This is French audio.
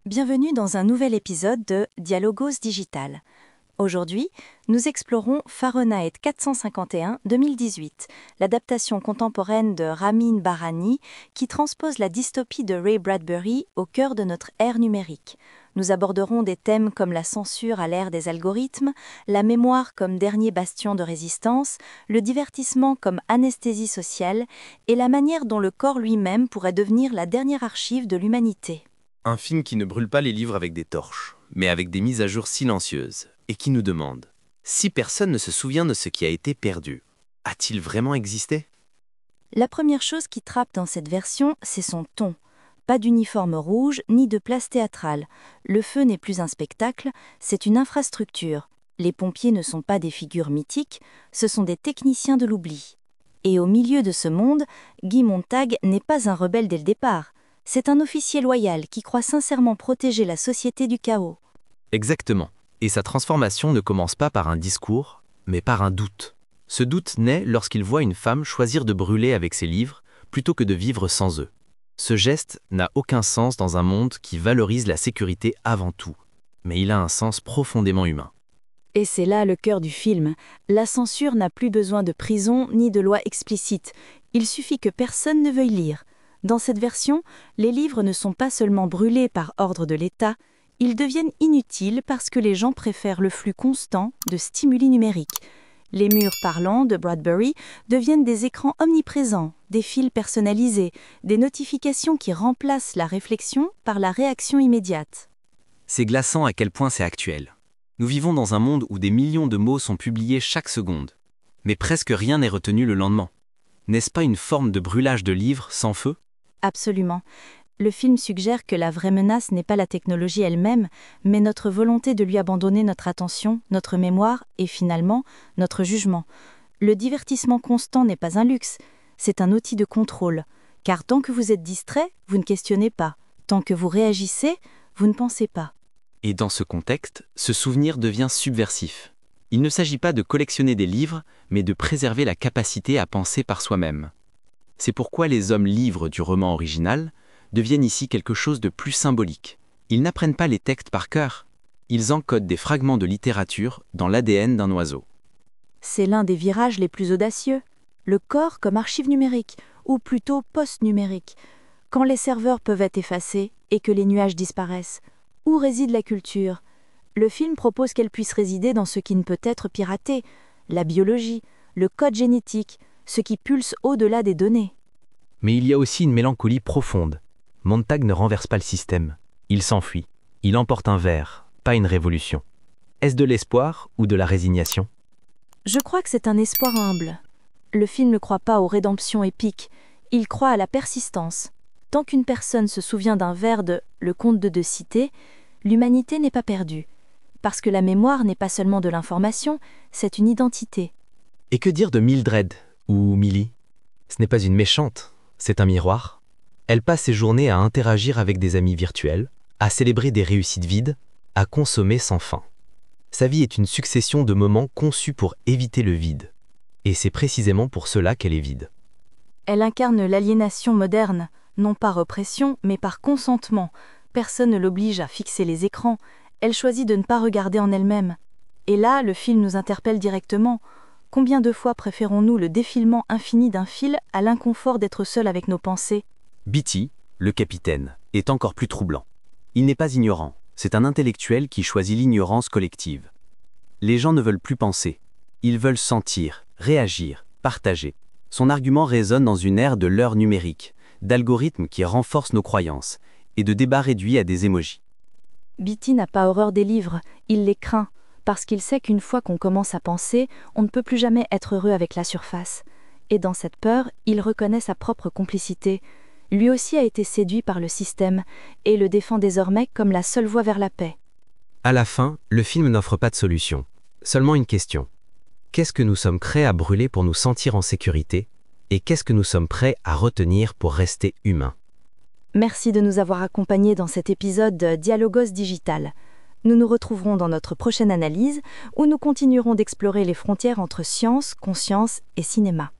Bienvenue dans un nouvel épisode de Dialogos Digital. Aujourd'hui, nous explorons Fahrenheit 451 2018, l'adaptation contemporaine de Ramin Bahrani qui transpose la dystopie de Ray Bradbury au cœur de notre ère numérique. Nous aborderons des thèmes comme la censure à l'ère des algorithmes, la mémoire comme dernier bastion de résistance, le divertissement comme anesthésie sociale et la manière dont le corps lui-même pourrait devenir la dernière archive de l'humanité. Un film qui ne brûle pas les livres avec des torches, mais avec des mises à jour silencieuses, et qui nous demande « Si personne ne se souvient de ce qui a été perdu, a-t-il vraiment existé ?» La première chose qui trappe dans cette version, c'est son ton. Pas d'uniforme rouge, ni de place théâtrale. Le feu n'est plus un spectacle, c'est une infrastructure. Les pompiers ne sont pas des figures mythiques, ce sont des techniciens de l'oubli. Et au milieu de ce monde, Guy Montag n'est pas un rebelle dès le départ. C'est un officier loyal qui croit sincèrement protéger la société du chaos. Exactement. Et sa transformation ne commence pas par un discours, mais par un doute. Ce doute naît lorsqu'il voit une femme choisir de brûler avec ses livres plutôt que de vivre sans eux. Ce geste n'a aucun sens dans un monde qui valorise la sécurité avant tout, mais il a un sens profondément humain. Et c'est là le cœur du film. La censure n'a plus besoin de prison ni de loi explicite. Il suffit que personne ne veuille lire. Dans cette version, les livres ne sont pas seulement brûlés par ordre de l'État, ils deviennent inutiles parce que les gens préfèrent le flux constant de stimuli numériques. Les murs parlants de Bradbury deviennent des écrans omniprésents, des fils personnalisés, des notifications qui remplacent la réflexion par la réaction immédiate. C'est glaçant à quel point c'est actuel. Nous vivons dans un monde où des millions de mots sont publiés chaque seconde, mais presque rien n'est retenu le lendemain. N'est-ce pas une forme de brûlage de livres sans feu ? Absolument. Le film suggère que la vraie menace n'est pas la technologie elle-même, mais notre volonté de lui abandonner notre attention, notre mémoire et finalement notre jugement. Le divertissement constant n'est pas un luxe, c'est un outil de contrôle. Car tant que vous êtes distrait, vous ne questionnez pas. Tant que vous réagissez, vous ne pensez pas. Et dans ce contexte, ce souvenir devient subversif. Il ne s'agit pas de collectionner des livres, mais de préserver la capacité à penser par soi-même. C'est pourquoi les hommes-livres du roman original deviennent ici quelque chose de plus symbolique. Ils n'apprennent pas les textes par cœur, ils encodent des fragments de littérature dans l'ADN d'un oiseau. C'est l'un des virages les plus audacieux. Le corps comme archive numérique, ou plutôt post-numérique. Quand les serveurs peuvent être effacés et que les nuages disparaissent, où réside la culture ? Le film propose qu'elle puisse résider dans ce qui ne peut être piraté, la biologie, le code génétique, ce qui pulse au-delà des données. Mais il y a aussi une mélancolie profonde. Montag ne renverse pas le système. Il s'enfuit. Il emporte un verre, pas une révolution. Est-ce de l'espoir ou de la résignation ? Je crois que c'est un espoir humble. Le film ne croit pas aux rédemptions épiques, il croit à la persistance. Tant qu'une personne se souvient d'un vers de « Le Comte de Deux-Cités », l'humanité n'est pas perdue. Parce que la mémoire n'est pas seulement de l'information, c'est une identité. Et que dire de Mildred ou Millie ? Ce n'est pas une méchante, c'est un miroir. Elle passe ses journées à interagir avec des amis virtuels, à célébrer des réussites vides, à consommer sans fin. Sa vie est une succession de moments conçus pour éviter le vide. Et c'est précisément pour cela qu'elle est vide. Elle incarne l'aliénation moderne, non par oppression, mais par consentement. Personne ne l'oblige à fixer les écrans. Elle choisit de ne pas regarder en elle-même. Et là, le film nous interpelle directement. Combien de fois préférons-nous le défilement infini d'un fil à l'inconfort d'être seul avec nos pensées ? Beatty, le capitaine, est encore plus troublant. Il n'est pas ignorant, c'est un intellectuel qui choisit l'ignorance collective. Les gens ne veulent plus penser. Ils veulent sentir, réagir, partager. Son argument résonne dans une ère de l'heure numérique, d'algorithmes qui renforcent nos croyances et de débats réduits à des émojis. Beatty n'a pas horreur des livres, il les craint, parce qu'il sait qu'une fois qu'on commence à penser, on ne peut plus jamais être heureux avec la surface. Et dans cette peur, il reconnaît sa propre complicité. Lui aussi a été séduit par le système, et le défend désormais comme la seule voie vers la paix. À la fin, le film n'offre pas de solution, seulement une question. Qu'est-ce que nous sommes prêts à brûler pour nous sentir en sécurité ? Et qu'est-ce que nous sommes prêts à retenir pour rester humains ? Merci de nous avoir accompagnés dans cet épisode de Dialogos Digital. Nous nous retrouverons dans notre prochaine analyse où nous continuerons d'explorer les frontières entre science, conscience et cinéma.